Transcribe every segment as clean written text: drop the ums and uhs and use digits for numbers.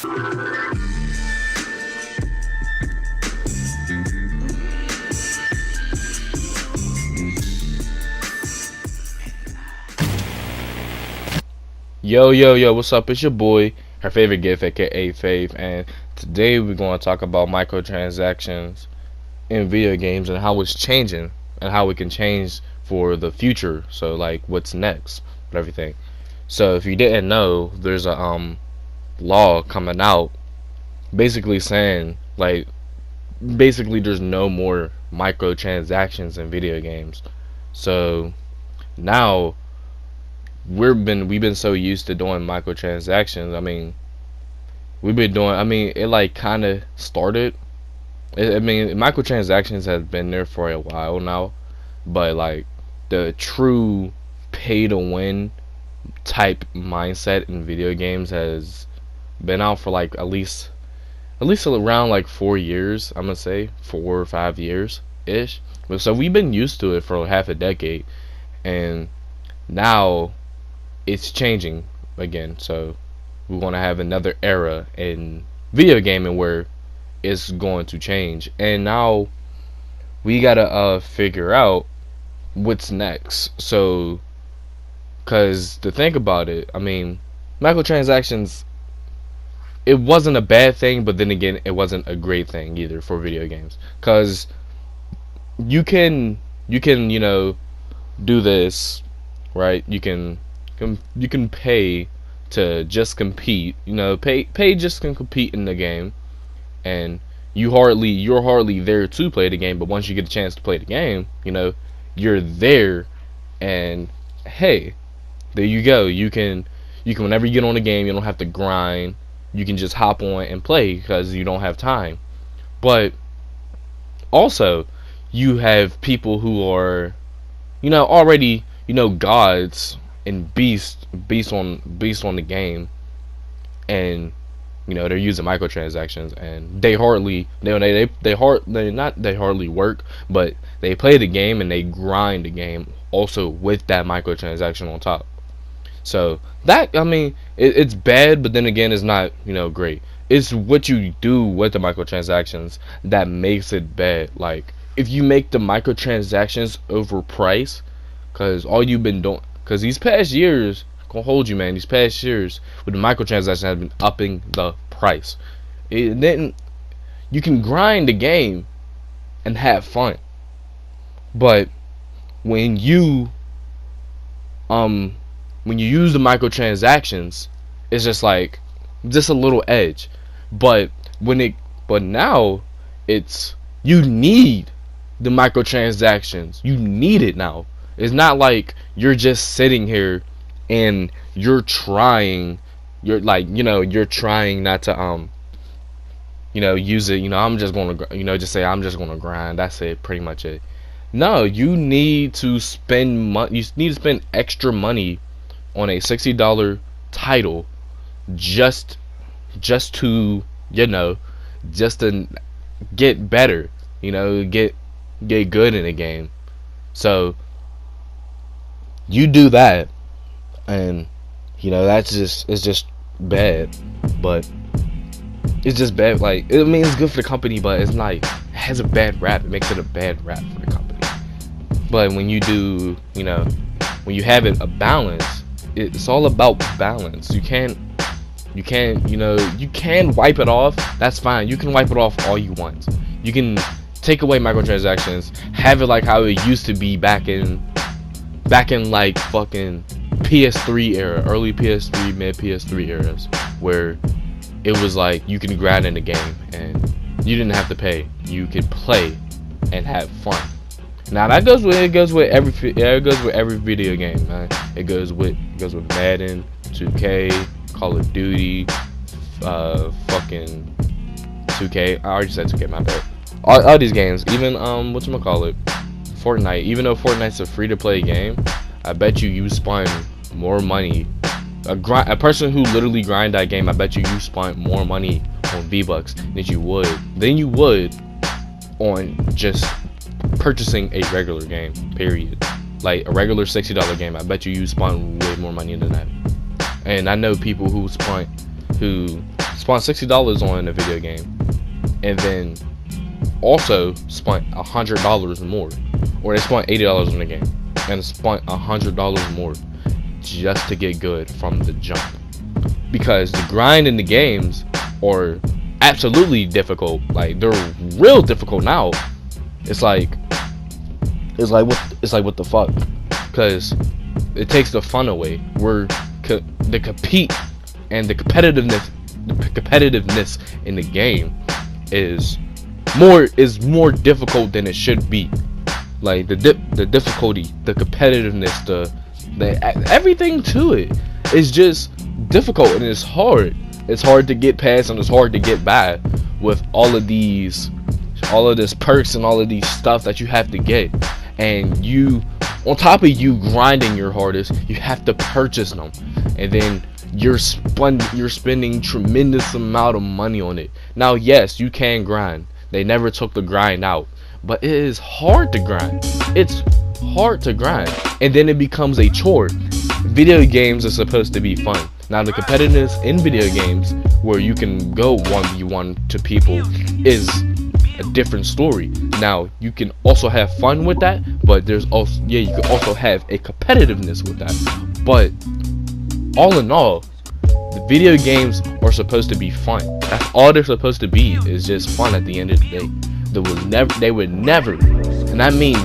Yo, what's up? It's your boy, her favorite gift, aka Faith, and today we're going to talk about microtransactions in video games and how it's changing and how it can change for the future. So, like, what's next and everything. So, if you didn't know, there's a law coming out basically saying, like, basically there's no more microtransactions in video games. So, now we've been so used to doing microtransactions. I mean, we've been doing. I mean, it like kind of started. I mean, microtransactions has been there for a while now, but like the true pay to win type mindset in video games has been out for like at least around like 4 years. I'm gonna say 4 or 5 years ish. But so we've been used to it for half a decade, and now it's changing again. So we're going to have another era in video gaming where it's going to change, and now we gotta figure out what's next. So, cause to think about it, I mean, microtransactions, it wasn't a bad thing, but then again, it wasn't a great thing either for video games, cause you can do this, right? You can pay to just compete. Pay just can compete in the game, and you're hardly there to play the game. But once you get a chance to play the game, you're there, and hey, there you go. You can whenever you get on the game, you don't have to grind. You can just hop on and play because you don't have time. But also, you have people who are, already, gods and beast on the game, and they're using microtransactions, and they hardly work, but they play the game and they grind the game also with that microtransaction on top. So that, I mean, it's bad, but then again, it's not great. It's what you do with the microtransactions that makes it bad. Like, if you make the microtransactions overpriced, because all you've been doing, because these past years, gonna hold you, man, these past years with the microtransactions have been upping the price. Then you can grind the game and have fun, but when you use the microtransactions, it's just like just a little edge. But now it's, you need the microtransactions. You need it now. It's not like you're just sitting here and you're trying not to use it. I'm just gonna just say I'm just gonna grind. That's it, pretty much it. No, you need to spend money. You need to spend extra money on a $60 title just to just to get better. Get good in the game. So you do that, and it's just bad. But it's just bad. Like, I mean, it's good for the company, but it's not. It has a bad rap. It makes it a bad rap for the company. But when you do, when you have it a balance, it's all about balance. You can wipe it off. That's fine. You can wipe it off all you want. You can take away microtransactions, have it like how it used to be back in like fucking PS3 era, early PS3, mid PS3 eras, where it was like you can grind in the game and you didn't have to pay. You could play and have fun. Now that goes with every video game, man. It goes with Madden, 2K, Call of Duty, fucking 2K. I already said 2K, my bad. All these games, even whatchamacallit, Fortnite. Even though Fortnite's a free to play game, I bet you spend more money. A person who literally grind that game, I bet you spent more money on V-Bucks than you would on just purchasing a regular game, period. Like a regular $60 game, I bet you spent way more money than that. And I know people who spent spent $60 on a video game, and then also spent $100 more, or they spent $80 on the game and spent $100 more just to get good from the jump. Because the grind in the games are absolutely difficult. Like, they're real difficult now. It's like what the fuck? Because it takes the fun away. The compete and the competitiveness in the game is more difficult than it should be. Like the difficulty, the competitiveness, the everything to it is just difficult, and it's hard. It's hard to get past, and it's hard to get by with all of this perks and all of these stuff that you have to get. And you, on top of you grinding your hardest, you have to purchase them, and then you're spending tremendous amount of money on it. Now, yes, you can grind. They never took the grind out, but it is hard to grind. It's hard to grind, and then it becomes a chore. Video games are supposed to be fun. Now, the competitiveness in video games, where you can go 1v1 to people, is a different story. Now, you can also have fun with that, but there's also, you can also have a competitiveness with that. But all in all, the video games are supposed to be fun. That's all they're supposed to be, is just fun at the end of the day. They would never, and I mean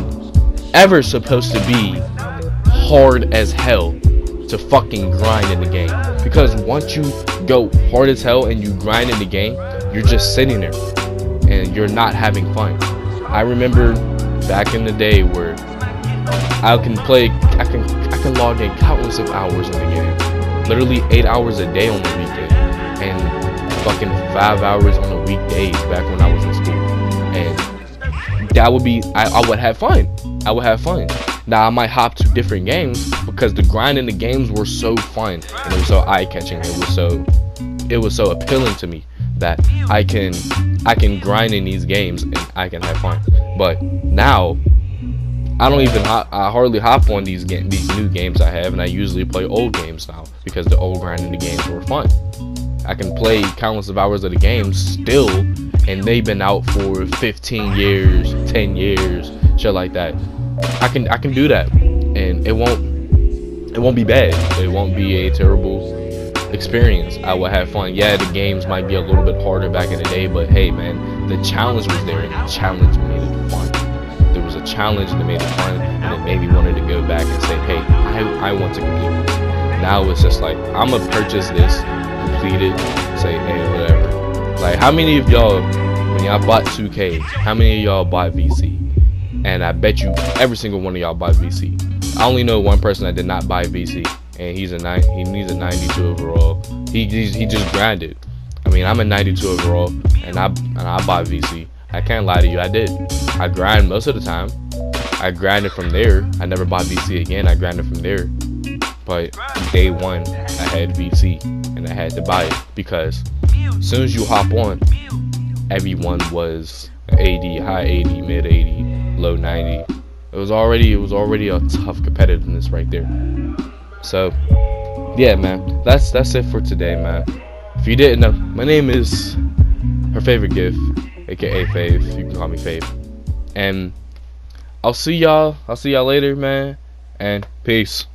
ever, supposed to be hard as hell to fucking grind in the game. Because once you go hard as hell and you grind in the game, you're just sitting there and you're not having fun. I remember back in the day where I can log in countless of hours in the game, literally 8 hours a day on the weekend, and fucking 5 hours on the weekdays back when I was in school. And that would be, I would have fun. I would have fun. Now, I might hop to different games because the grind in the games were so fun, and it was so eye-catching. It was so appealing to me that I can grind in these games and I can have fun. But now, I hardly hop on these new games I have, and I usually play old games now because the old grind in the games were fun. I can play countless of hours of the games still, and they've been out for 15 years, 10 years, shit like that. I can do that, and it won't be bad. It won't be a terrible experience. I will have fun. Yeah, the games might be a little bit harder back in the day, but hey, man, the challenge was there, and the challenge made it fun. There was a challenge that made it fun, and it made me wanted to go back and say, hey, I want to complete this. Now it's just like, I'm gonna purchase this, complete it, say, hey, whatever. Like, how many of y'all, when y'all bought 2K, how many of y'all bought VC? And I bet you every single one of y'all bought VC. I only know one person that did not buy VC, and he's a 92 overall. He just grinded. I mean, I'm a 92 overall, and I bought VC. I can't lie to you, I did. I grind most of the time. I grinded from there. I never bought VC again. I grinded from there. But day one, I had VC, and I had to buy it because as soon as you hop on, everyone was AD, high 80, mid 80, low 90. It was already a tough competitiveness right there. So yeah, man, that's it for today, man. If you didn't know, my name is Her Favorite Gift, aka Fave. You can call me Fave. And I'll see y'all later, man, and peace.